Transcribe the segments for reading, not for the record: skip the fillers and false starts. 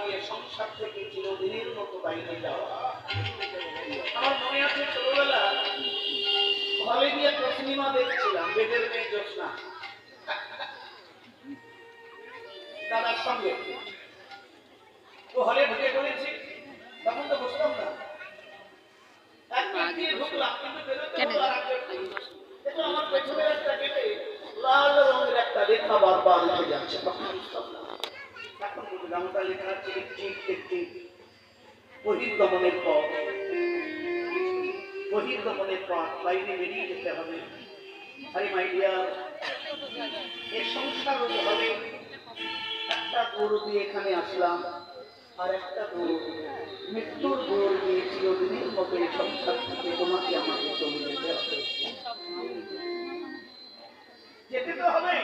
দিয়ে সংসার থেকে চিরদিনের মতো বাইরে যাওয়া। আমার মনে আছে ছোটবেলা হলে গিয়ে একটা সিনেমা দেখছিলাম, বেদের মেয়ে জ্যোৎস্না, দাদার সঙ্গে। তো হলে ঢুকে পড়েছি, তখন তো বসতাম না, একদিন দিয়ে ঢুকলাম, কিন্তু বেরোতে হলো আর একদিন। দেখো আমার পেছনের একটা গেটে লাল রঙের একটা রেখা বারবার উঠে যাচ্ছে, তখন বুঝতাম না। এখন বুঝলাম ওটা লেখা আছে বহির্গমনের পথ, বহির্গমনের পথ, বাইরে বেরিয়ে যেতে হবে। আরে মাই ডিয়ার, এর সংসার হবে। একটা গরু দিয়ে এখানে আসলাম, আর একটা গরু মৃত্যুর গরু দিয়ে চিরদিনের মতো এই সংসার থেকে তোমাকে আমাকে চলে যেতে হবে। যেতে তো হবে,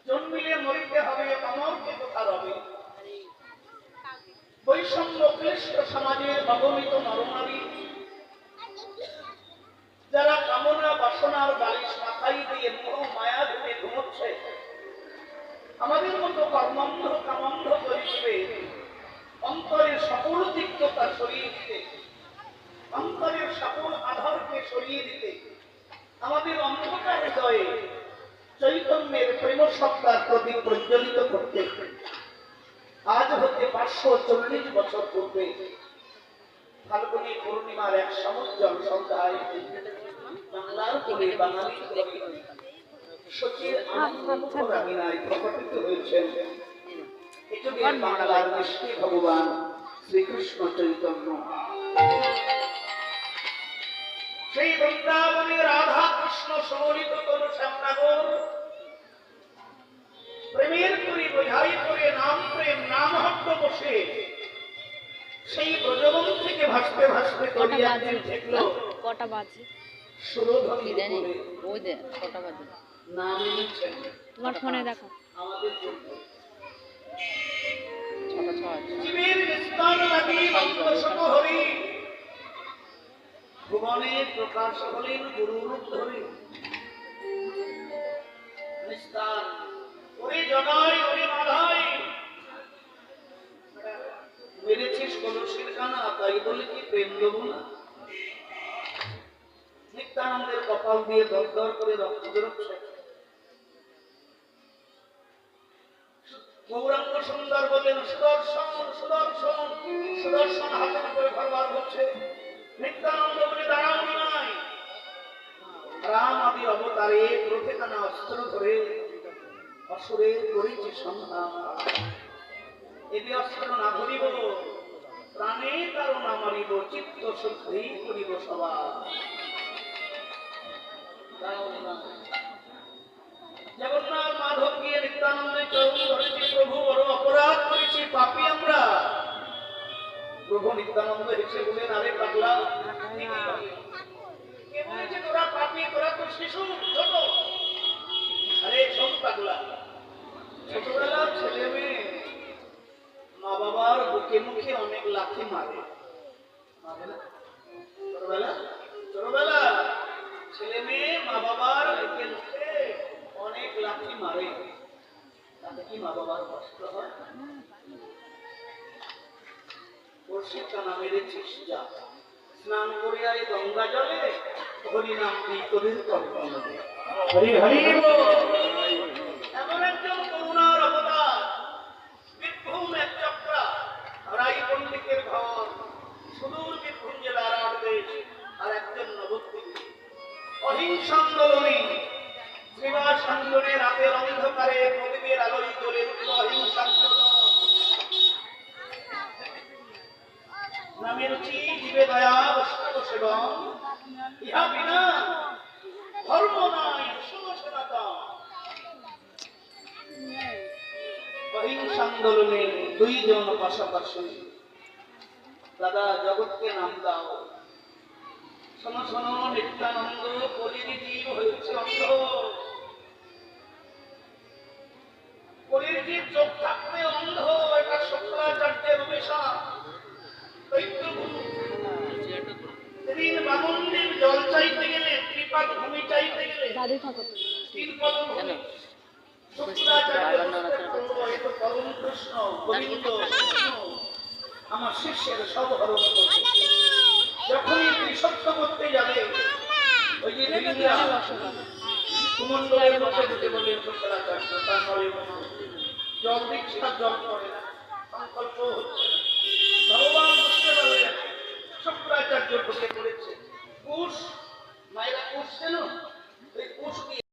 জন্মিলে মরিতে হবে, অমরকে কোথার হবে। বৈষম্য ক্লিষ্ট সমাজের অগণিত নরনারী, যারা কামনা বাসনার বালিশ মাথায় দিয়ে মোহ মায়া ধরে ঘুমোচ্ছে, আমাদের মতো কর্মন্ধ কামন্ধ করে দিবে, অন্তরের সকল তিক্ততা সরিয়ে দিতে, অন্তরের সকল আধারকে সরিয়ে দিতে, আমাদের অন্ধকার হৃদয়ে চৈতন্যের প্রেম সত্তার প্রদীপ প্রজ্বলিত করতে আজ হতে 540 বছর পূর্বে ফাল্গুনী পূর্ণিমার এক সমুজ্জ্বল সন্ধ্যায় বাংলার কোলে বাঙালি সচির আনন্দরাগিনায় প্রকটিত হয়েছেন এযুগের বাংলার মিষ্টি ভগবান শ্রীকৃষ্ণ চৈতন্য। সেই বৃন্দাবনে রাধা কৃষ্ণ সমলিত তনু শ্যামনগর প্রেমের করি বোঝাই করে নাম প্রেম নাম হট্ট বসে সেই ব্রজবন থেকে ভাসতে ভাসতে কটা বাজে সুরধ্বনি করে ওই যে কটা বাজে নাম নিচ্ছেন তোমার ফোনে দেখো আমাদের জন্য। 6:06 জীবের নিস্তার লাগি মন্ত্রশত হরি, ভুবনে প্রকাশ হলেন গুরুরূপ ধরে। নিস্তার ওরে জগাই ওরে মাধাই, মেরেছিস কলসির কানা, তাই বলে কি প্রেম দেবো না? নিত্যানন্দের কপাল দিয়ে দর দর করে রক্ত বেরোচ্ছে। গৌরাঙ্গ সুন্দর বললেন সুদর্শন সুদর্শন সুদর্শন, হাতের করে ঘরবার হচ্ছে। নিত্যানন্দ বলে দাঁড়াও নাই, রাম আদি অবতারে ক্রোধে কানা অস্ত্র ধরে অসুরে করেছি সংহার। এদি অস্ত্র না ধরিব, প্রাণে কারো না মারিব, চিত্ত শুদ্ধি করিব সবার। জগন্নাথ মাধব গিয়ে নিত্যানন্দের চরণ ধরেছি, প্রভু বড় অপরাধ করেছি, পাপী আমরা। প্রভু নিত্যানন্দ হেসে বলেন আরে পাগলা, কে বলেছে তোরা পাপী? তোরা তো শিশু, ছোট। আরে শোন পাগলা, ছোটবেলার ছেলে মেয়ে মা বাবার বুকে মুখে অনেক লাথি মারে, ছোটবেলা ছেলে মেয়ে মা বাবার বুকে মুখে অনেক লাথি মারে, তাতে কি মা বাবার কষ্ট হয়? বর্ষির কানা মেরেছিস, যা স্নান করে আয় গঙ্গা জলে, হরিনাম তোদের কর্মে। হরি হরি এমন একজন করুণার অবতার, বীরভূম এক চক্রা, রাই পণ্ডিতের ঘর, সুদূর বীরভূম জেলার আড়দেশ, আর একজন নবদ্বীপ। অহিংসা আন্দোলনে শ্রীবাস আন্দোলনে রাতের অন্ধকারে প্রদীপের আলোয় জ্বলে উঠল অহিংসা আন্দোলন। নামে রুচি জীবে দয়া বৈষ্ণব সেবন, ইহা বিনা ধর্ম নাই শুভ সনাতন। অহিংসা আন্দোলনে দুইজন পাশাপাশি, দাদা জগৎকে নাম দাও। শোনো শোনো নিত্যানন্দ, কলির জীব হয়েছে অন্ধ। কলির জীব চোখ থাকতে অন্ধ, এটা শুক্রাচার্যের অভিশাপ। সেদিন বামনদেব জল চাইতে গেলে, ত্রিপাদ ভূমি চাইতে গেলে, শুক্রাচার্য পরম কৃষ্ণ গোবিন্দ আমার শিষ্যের সব হরণ করছে। যখনই তিনি সত্য করতে যাবে ওই যে দিদিরা কুমণ্ডলের মধ্যে ঢুকে বললেন শঙ্করাচার্য তার নলের মধ্যে জল দিচ্ছে আর জল পড়ে না, সংকল্প হচ্ছে না। ভগবান বুঝতে পারলেন শঙ্করাচার্য ঢুকে পড়েছে। কুশ মায়েরা কুশ কেন? ওই কুশ দিয়ে